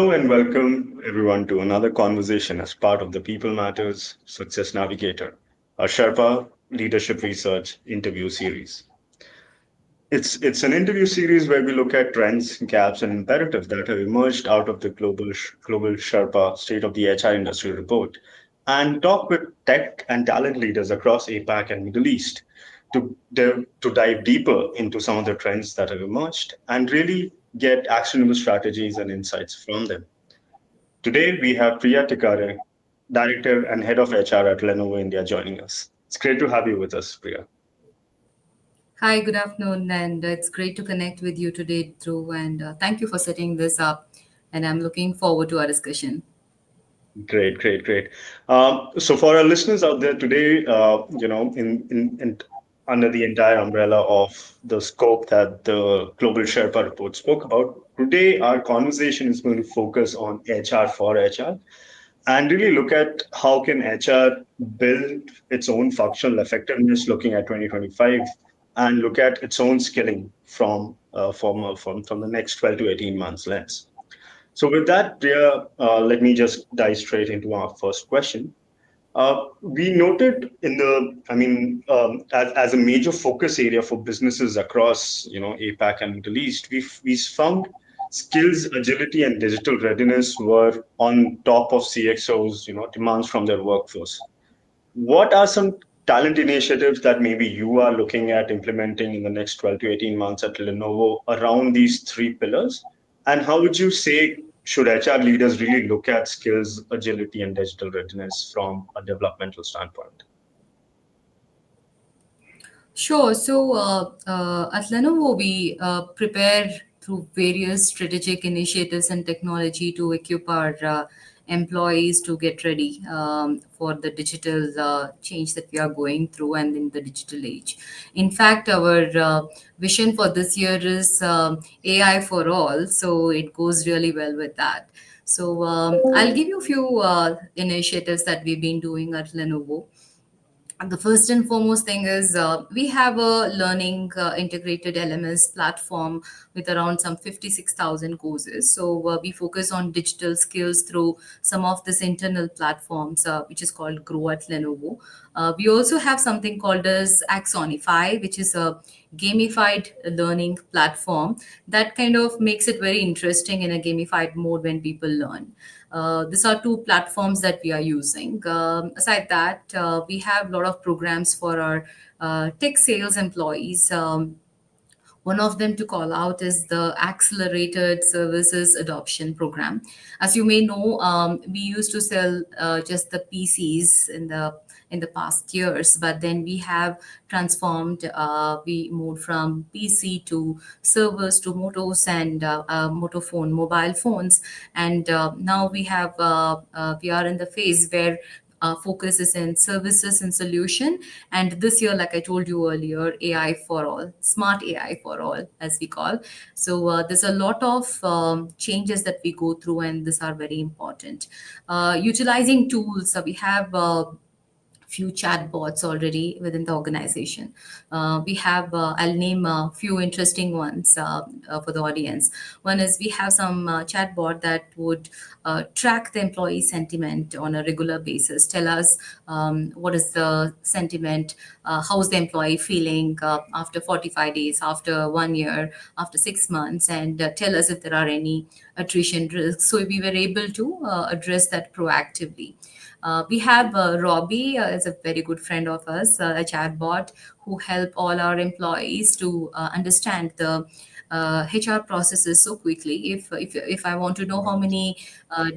Hello and welcome everyone to another conversation as part of the People Matters Success Navigator, a SHRPA leadership research interview series. It's an interview series where we look at trends, gaps, and imperatives that have emerged out of the global SHRPA State of the HR Industry report, and talk with tech and talent leaders across APAC and Middle East to dive deeper into some of the trends that have emerged and really get actionable strategies and insights from them. Today, we have Priya Tikare, Director and Head of HR at Lenovo India, joining us. It's great to have you with us, Priya. Hi, good afternoon, and it's great to connect with you today, Dhruv. And thank you for setting this up. And I'm looking forward to our discussion. Great, great, great. So, for our listeners out there today, under the entire umbrella of the scope that the Global Sherpa report spoke about, today our conversation is going to focus on HR for HR and really look at how can HR build its own functional effectiveness looking at 2025 and look at its own skilling from the next 12 to 18 months lens. So with that, Priya, let me just dive straight into our first question. We noted as a major focus area for businesses across, APAC and Middle East, we found skills, agility, and digital readiness were on top of CXOs, demands from their workforce. What are some talent initiatives that maybe you are looking at implementing in the next 12 to 18 months at Lenovo around these three pillars? And how would you say should HR leaders really look at skills, agility, and digital readiness from a developmental standpoint? Sure. At Lenovo, we prepare through various strategic initiatives and technology to equip our employees to get ready for the digital change that we are going through and in the digital age. In fact, our vision for this year is AI for all. So it goes really well with that. I'll give you a few initiatives that we've been doing at Lenovo. And the first and foremost thing is we have a learning integrated LMS platform with around some 56,000 courses. We focus on digital skills through some of these internal platforms, which is called Grow at Lenovo. We also have something called as Axonify, which is a gamified learning platform that kind of makes it very interesting in a gamified mode when people learn. These are two platforms that we are using. Aside that, we have a lot of programs for our tech sales employees. One of them to call out is the Accelerated Services Adoption Program. As you may know, we used to sell just the PCs in the past years, but then we have transformed. We moved from PC to servers to motos and mobile phones, and now we are in the phase where focus is in services and solution. And this year, like I told you earlier, AI for all, smart AI for all, as we call. There's a lot of changes that we go through, and these are very important. Utilizing tools, we have few chatbots already within the organization. We have, I'll name a few interesting ones for the audience. One is we have some chatbot that would track the employee sentiment on a regular basis, tell us what is the sentiment, how's the employee feeling after 45 days, after 1 year, after 6 months, and tell us if there are any attrition risks. So we were able to address that proactively. We have Robbie is a very good friend of us, a chatbot who help all our employees to understand the HR processes so quickly. If I want to know how many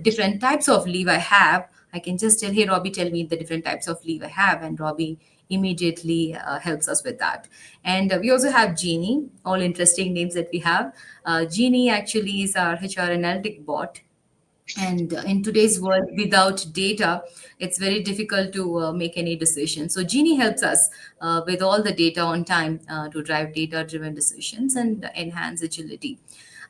different types of leave I have, I can just tell, hey, Robbie, tell me the different types of leave I have, and Robbie immediately helps us with that. And we also have Jeannie, all interesting names that we have. Jeannie actually is our HR analytic bot, and in today's world, without data, it's very difficult to make any decision. So Genie helps us with all the data on time to drive data driven decisions and enhance agility.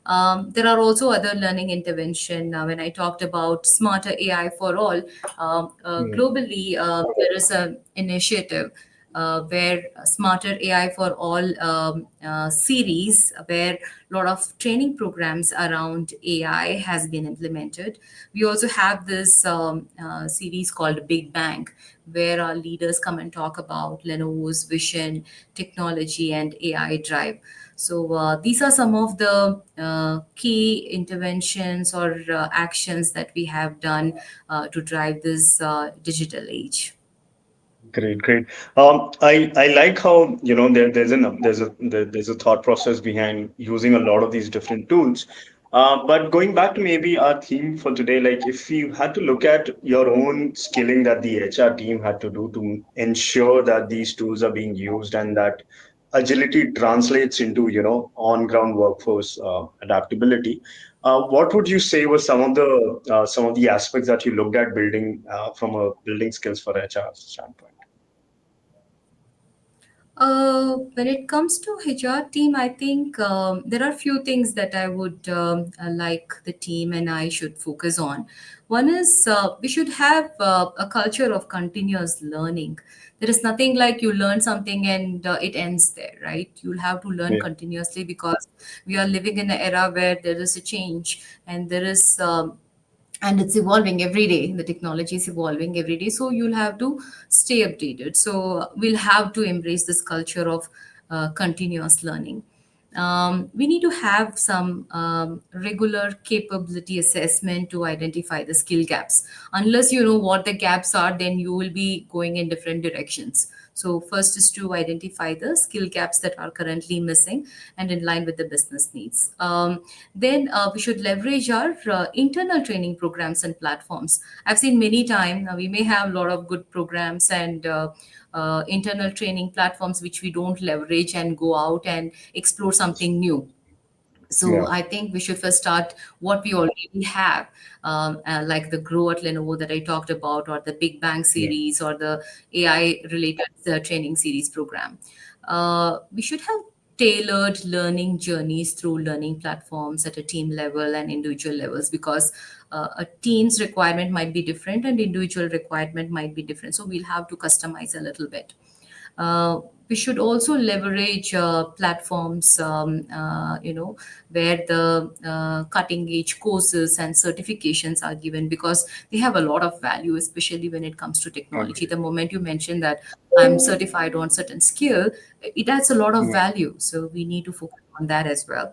There are also other learning intervention. When I talked about smarter AI for all, Hmm. globally, there is an initiative. where Smarter AI for All series, where a lot of training programs around AI has been implemented. We also have this series called Big Bang, where our leaders come and talk about Lenovo's vision, technology, and AI drive. So these are some of the key interventions or actions that we have done to drive this digital age. Great, great. I like how there's a thought process behind using a lot of these different tools. But going back to maybe our theme for today, like if you had to look at your own skilling that the HR team had to do to ensure that these tools are being used and that agility translates into on ground workforce adaptability. What would you say were some of the aspects that you looked at building from a building skills for HR standpoint? When it comes to HR team, I think there are few things that I would like the team and I should focus on. One is we should have a culture of continuous learning. There is nothing like you learn something and it ends there, right? You'll have to learn Yeah, continuously because we are living in an era where there is a change and there is and it's evolving every day. The technology is evolving every day, so you'll have to stay updated. So we'll have to embrace this culture of continuous learning. We need to have some regular capability assessment to identify the skill gaps. Unless you know what the gaps are, then you will be going in different directions. So first is to identify the skill gaps that are currently missing and in line with the business needs. Then we should leverage our internal training programs and platforms. I've seen many times we may have a lot of good programs and internal training platforms which we don't leverage and go out and explore something new. So yeah, I think we should first start what we already have, like the Grow at Lenovo that I talked about, or the Big Bang yeah, series, or the AI related training series program. We should have tailored learning journeys through learning platforms at a team level and individual levels, because a team's requirement might be different and individual requirement might be different. So we'll have to customize a little bit. Uh, we should also leverage platforms, where the cutting edge courses and certifications are given, because they have a lot of value, especially when it comes to technology. agreed. The moment you mention that I'm certified on certain skill, it adds a lot of Yeah, value. So we need to focus on that as well.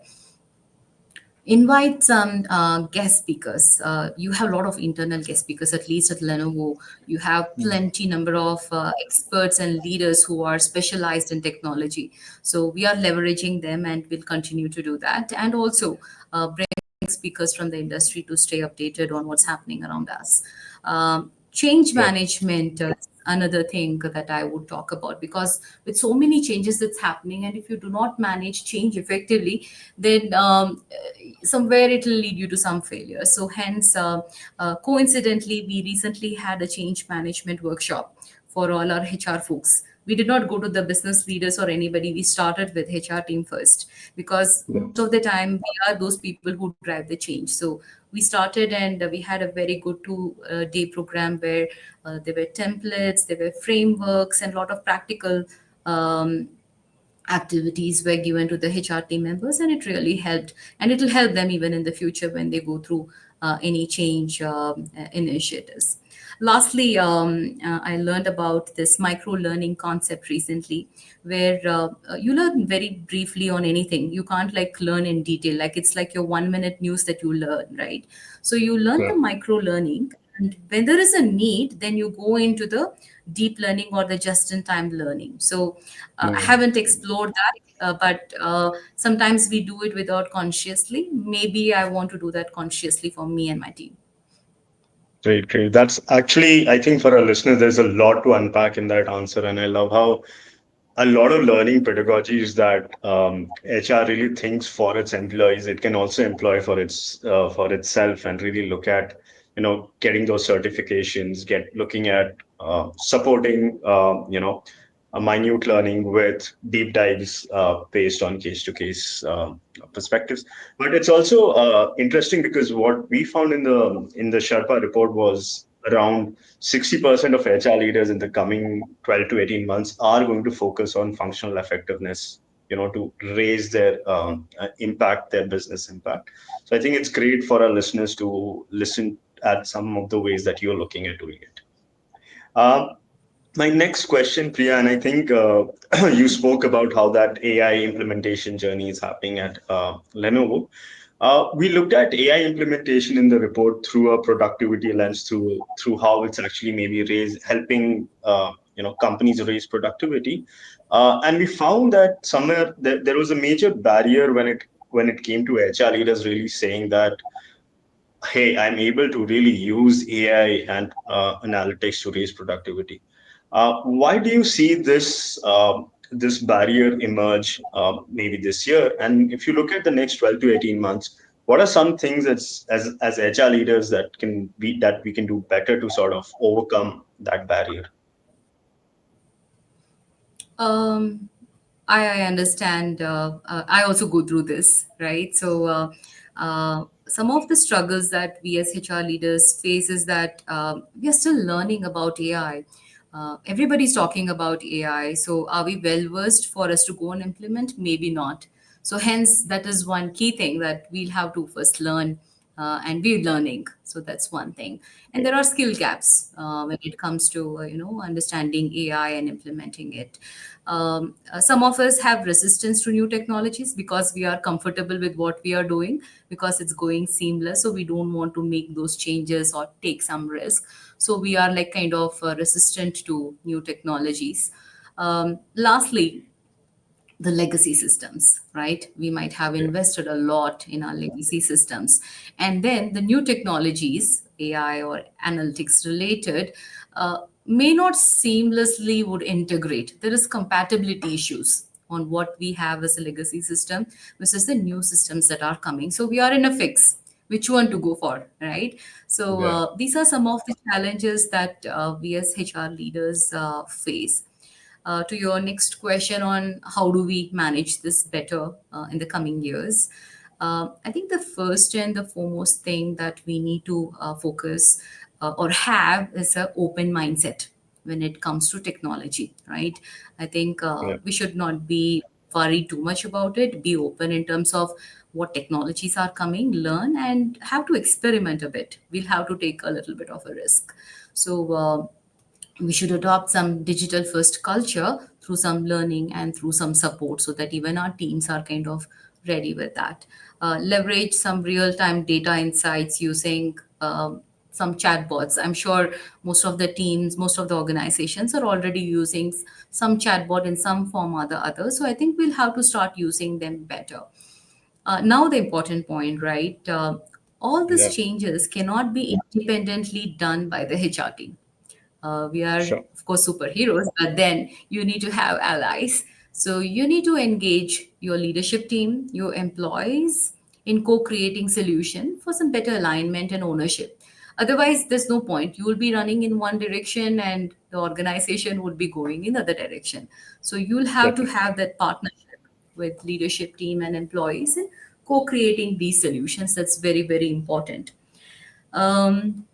Invite some guest speakers. You have a lot of internal guest speakers, at least at Lenovo. You have yeah, plenty number of experts and leaders who are specialized in technology. So we are leveraging them and we'll continue to do that. And also bring speakers from the industry to stay updated on what's happening around us. Change yeah, management is another thing that I would talk about, because with so many changes that's happening, and if you do not manage change effectively, then somewhere it will lead you to some failure. So hence, coincidentally, we recently had a change management workshop for all our HR folks. We did not go to the business leaders or anybody. We started with HR team first, because yeah. most of the time we are those people who drive the change. So we started and we had a very good 2 day program where there were templates, there were frameworks, and a lot of practical um, activities were given to the HR team members, and it really helped. And it will help them even in the future when they go through any change initiatives. Lastly, I learned about this micro learning concept recently, where you learn very briefly on anything. You can't like learn in detail, like it's like your 1 minute news that you learn, right? So you learn the Yeah. micro learning, and when there is a need, then you go into the deep learning or the just in time learning. So I Mm. haven't explored that, but sometimes we do it without consciously. Maybe I want to do that consciously for me and my team. Great, great. That's actually, I think for our listeners, there's a lot to unpack in that answer. And I love how a lot of learning pedagogies that HR really thinks for its employees, it can also employ for itself and really look at, getting those certifications, get looking at supporting, a minute learning with deep dives based on case to case perspectives. But it's also interesting because what we found in the Sherpa report was around 60% of HR leaders in the coming 12 to 18 months are going to focus on functional effectiveness, to raise their impact, their business impact. So I think it's great for our listeners to listen at some of the ways that you're looking at doing it. Um, my next question, Priya, and I think you spoke about how that AI implementation journey is happening at Lenovo. We looked at AI implementation in the report through a productivity lens, through how it's actually maybe helping companies raise productivity, and we found that somewhere there was a major barrier when it came to HR leaders really saying that, hey, I'm able to really use AI and analytics to raise productivity. Why do you see this barrier emerge maybe this year? And if you look at the next 12 to 18 months, what are some things as HR leaders that we can do better to sort of overcome that barrier? Um, I understand. I also go through this, right? Some of the struggles that we as HR leaders face is that we are still learning about AI. Everybody's talking about AI. So, are we well versed for us to go and implement? Maybe not. So, hence, that is one key thing that we'll have to first learn, and we're learning. So, that's one thing. And there are skill gaps when it comes to understanding AI and implementing it. Some of us have resistance to new technologies because we are comfortable with what we are doing, because it's going seamless, so we don't want to make those changes or take some risk. So we are like kind of resistant to new technologies. Lastly, the legacy systems, right? We might have Yeah. invested a lot in our legacy systems. And then the new technologies, AI or analytics related, may not seamlessly would integrate. There is compatibility issues on what we have as a legacy system versus the new systems that are coming. So we are in a fix which one to go for, right? So Yeah. these are some of the challenges that we as HR leaders face. To your next question on how do we manage this better in the coming years, I think the first and the foremost thing that we need to focus or have is an open mindset when it comes to technology, right? I think Yeah. we should not be worried too much about it. Be open in terms of what technologies are coming, learn, and have to experiment a bit. We'll have to take a little bit of a risk. So, we should adopt some digital first culture through some learning and through some support so that even our teams are kind of ready with that. Leverage some real time data insights using some chatbots. I'm sure most of the teams, most of the organizations are already using some chatbot in some form or the other. So I think we'll have to start using them better. Now, the important point, right? All these Yeah. changes cannot be independently done by the HR team. We are, Sure. of course, superheroes, but then you need to have allies. So you need to engage your leadership team, your employees in co-creating solution for some better alignment and ownership. Otherwise, there's no point. You will be running in one direction and the organization would be going in other direction. So you'll have to Definitely. have that partnership with leadership team and employees in co-creating these solutions. That's very, very important. Um,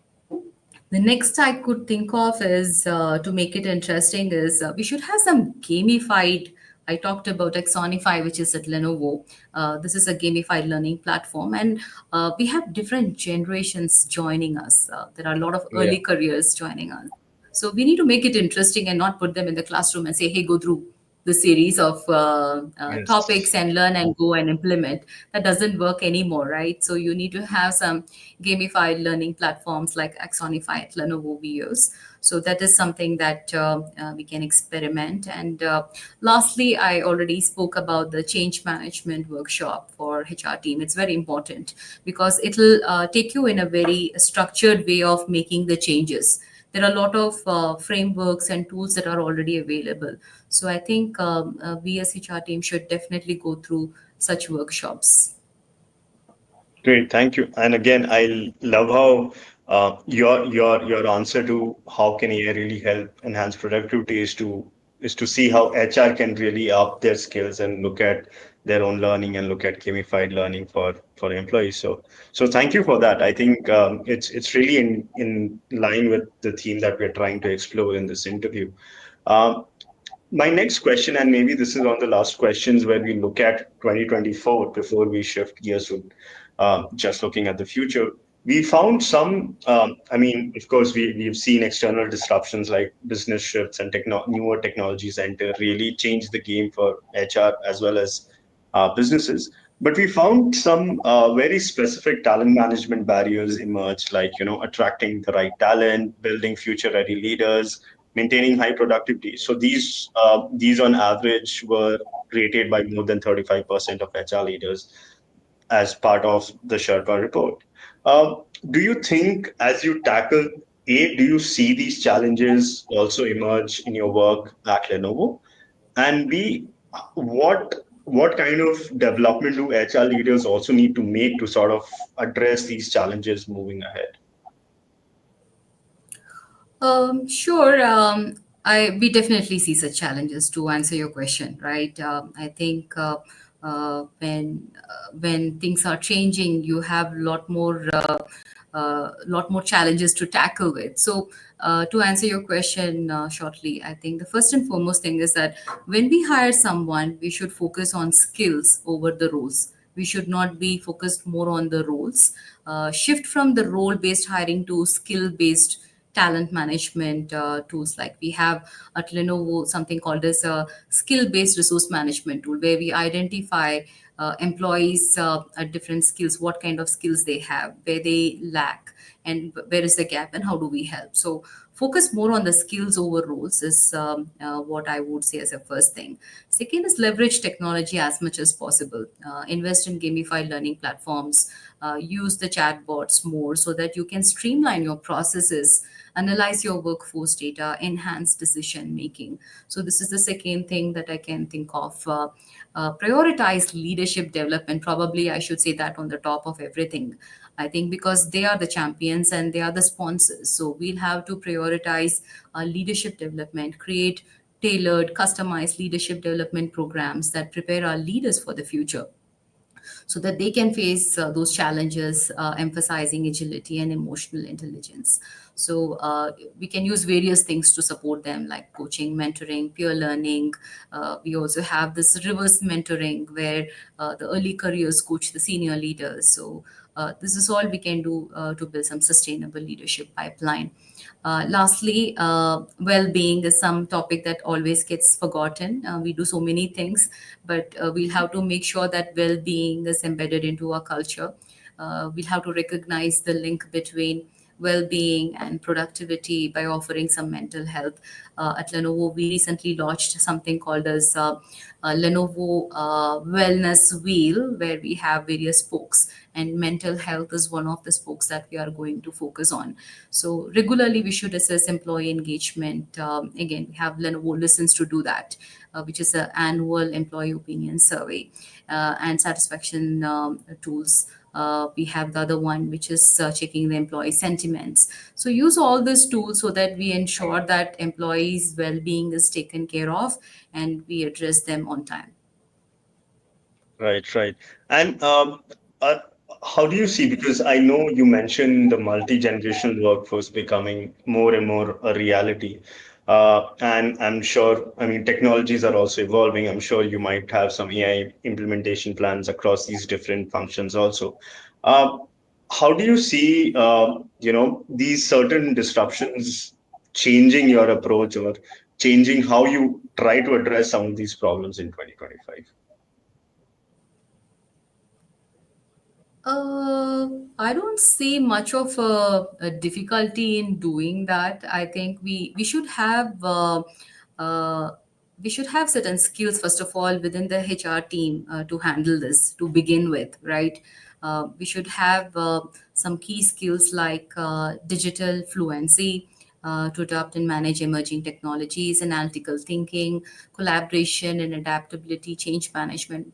the next I could think of is to make it interesting is we should have some gamified. I talked about Axonify, which is at Lenovo. This is a gamified learning platform, and we have different generations joining us. There are a lot of Yeah. early careers joining us. So we need to make it interesting and not put them in the classroom and say, "Hey, go through the series of topics Yes. and learn and go and implement." That doesn't work anymore, right? So you need to have some gamified learning platforms like Axonify at Lenovo we use. So that is something that we can experiment. And lastly, I already spoke about the change management workshop for HR team. It's very important because it'll take you in a very structured way of making the changes. There are a lot of frameworks and tools that are already available. So I think we as HR team should definitely go through such workshops. Great, thank you. And again, I love how your answer to how can AI really help enhance productivity is to see how HR can really up their skills and look at their own learning and look at gamified learning for employees. So thank you for that. I think it's really in line with the theme that we're trying to explore in this interview. Um, my next question, and maybe this is on the last questions where we look at 2024 before we shift gears to just looking at the future. We found some, I mean, of course, we've seen external disruptions like business shifts and newer technologies enter really change the game for HR as well as businesses. But we found some very specific talent management barriers emerge, like, attracting the right talent, building future ready leaders, maintaining high productivity. So these on average were created by more than 35% of HR leaders as part of the Sherpa report. Do you think as you tackle do you see these challenges also emerge in your work at Lenovo? And B, what what kind of development do HR leaders also need to make to sort of address these challenges moving ahead? Sure. We definitely see such challenges to answer your question, right? I think when things are changing, you have a lot more challenges to tackle with. So, to answer your question shortly, I think the first and foremost thing is that when we hire someone, we should focus on skills over the roles. We should not be focused more on the roles. Shift from the role based hiring to skill based talent management tools. Like we have at Lenovo something called as a skill based resource management tool, where we identify employees at different skills, what kind of skills they have, where they lack, and where is the gap, and how do we help. So focus more on the skills over roles is what I would say as a first thing. Second is leverage technology as much as possible. Invest in gamified learning platforms. Use the chatbots more so that you can streamline your processes, analyze your workforce data, enhance decision making. So this is the second thing that I can think of. Prioritize leadership development. Probably I should say that on the top of everything. I think because they are the champions and they are the sponsors. So we'll have to prioritize leadership development, create tailored, customized leadership development programs that prepare our leaders for the future so that they can face those challenges, emphasizing agility and emotional intelligence. So we can use various things to support them, like coaching, mentoring, peer learning. We also have this reverse mentoring where the early careers coach the senior leaders. So this is all we can do to build some sustainable leadership pipeline. Lastly, well-being is some topic that always gets forgotten. We do so many things, but we'll have to make sure that well-being is embedded into our culture. We'll have to recognize the link between well-being and productivity by offering some mental health. At Lenovo, we recently launched something called as Lenovo Wellness Wheel, where we have various spokes, and mental health is one of the spokes that we are going to focus on. So regularly, we should assess employee engagement. Again, we have Lenovo Listens to do that, which is an annual employee opinion survey and satisfaction tools. We have the other one, which is checking the employee sentiments. So use all these tools so that we ensure that employees' well-being is taken care of and we address them on time. Right, right. And uh, how do you see? Because I know you mentioned the multi-generational workforce becoming more and more a reality. And I'm sure, I mean, technologies are also evolving. I'm sure you might have some AI implementation plans across these different functions also. Uh, how do you see, these certain disruptions changing your approach or changing how you try to address some of these problems in 2025? I don't see much of a difficulty in doing that. I think uh, we should have certain skills first of all within the HR team to handle this to begin with, right? We should have some key skills like digital fluency, to adopt and manage emerging technologies, analytical thinking, collaboration and adaptability, change management.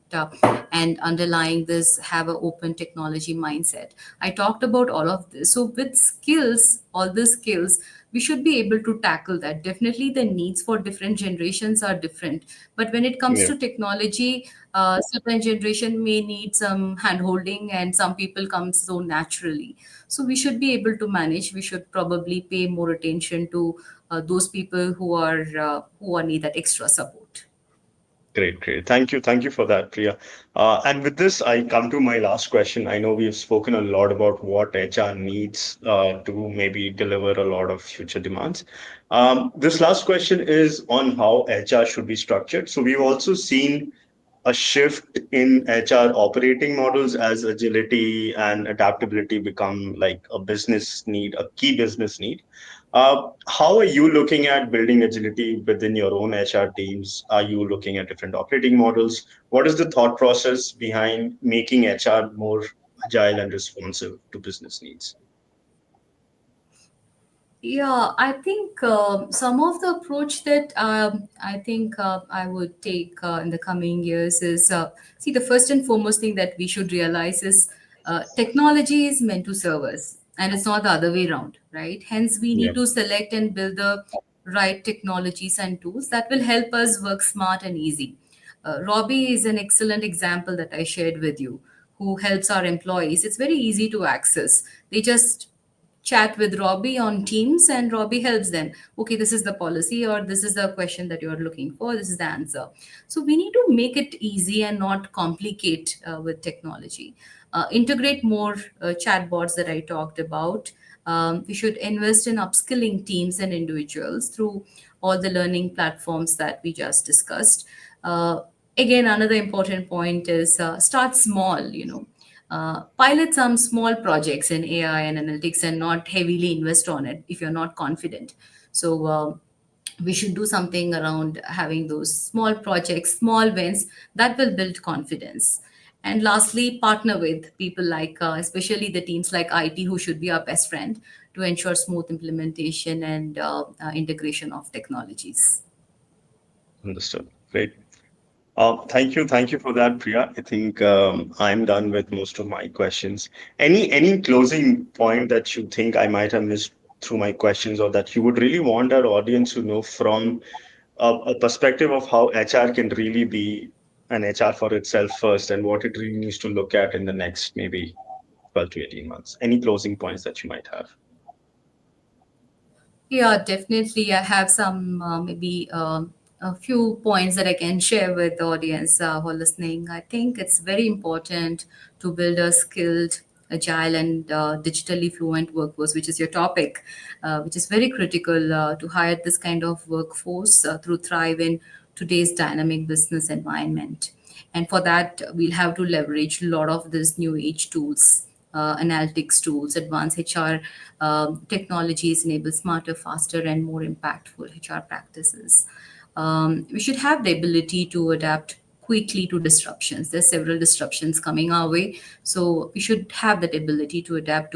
and underlying this have an open technology mindset. I talked about all of this. So with skills, all the skills, we should be able to tackle that. Definitely the needs for different generations are different, but when it comes Yeah. to technology, certain generation may need some hand holding and some people come so naturally. So we should be able to manage. We should probably pay more attention to those people who are need that extra support. Great, great. Thank you for that, Priya. And with this, I come to my last question. I know we've spoken a lot about what HR needs to maybe deliver a lot of future demands. This last question is on how HR should be structured. So we've also seen a shift in HR operating models as agility and adaptability become like a business need, a key business need. How are you looking at building agility within your own HR teams? Are you looking at different operating models? What is the thought process behind making HR more agile and responsive to business needs? Yeah, I think some of the approach that I think I would take in the coming years is see, the first and foremost thing that we should realize is technology is meant to serve us and it's not the other way around, right? Hence, we Yeah, need to select and build the right technologies and tools that will help us work smart and easy. Robbie is an excellent example that I shared with you, who helps our employees. It's very easy to access. They just chat with Robbie on Teams, and Robbie helps them. Okay, this is the policy, or this is the question that you are looking for. This is the answer. So we need to make it easy and not complicate with technology. Integrate more chatbots that I talked about. We should invest in upskilling teams and individuals through all the learning platforms that we just discussed. Uh, Again, another important point is start small. Pilot some small projects in AI and analytics and not heavily invest on it if you're not confident. So we should do something around having those small projects, small wins that will build confidence. And lastly, partner with people like, especially the teams like IT, who should be our best friend to ensure smooth implementation and integration of technologies. understood. Great. Thank you for that, Priya. I think I'm done with most of my questions. Any closing point that you think I might have missed through my questions, or that you would really want our audience to know from a perspective of how HR can really be an HR for itself first, and what it really needs to look at in the next maybe 12 to 18 months? Any closing points that you might have? Yeah, definitely. I have some maybe a few points that I can share with the audience who are listening. I think it's very important to build a skilled, agile, and digitally fluent workforce, which is your topic, which is very critical to hire this kind of workforce through thrive in today's dynamic business environment. And for that, we'll have to leverage a lot of these new age tools, analytics tools, advanced HR technologies enable smarter, faster, and more impactful HR practices. We should have the ability to adapt quickly to disruptions. There's several disruptions coming our way, so we should have that ability to adapt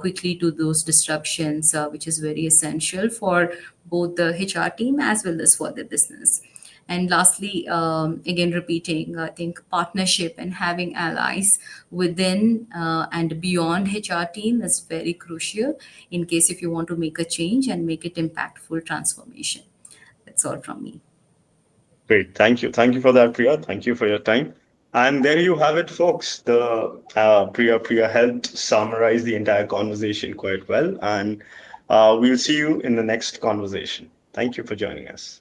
quickly to those disruptions, which is very essential for both the HR team as well as for the business. And lastly, again, repeating, I think partnership and having allies within and beyond HR team is very crucial in case if you want to make a change and make it impactful transformation. That's all from me. Great. Thank you. Thank you for that, Priya. Thank you for your time. And there you have it, folks. The Priya helped summarize the entire conversation quite well. And we'll see you in the next conversation. Thank you for joining us.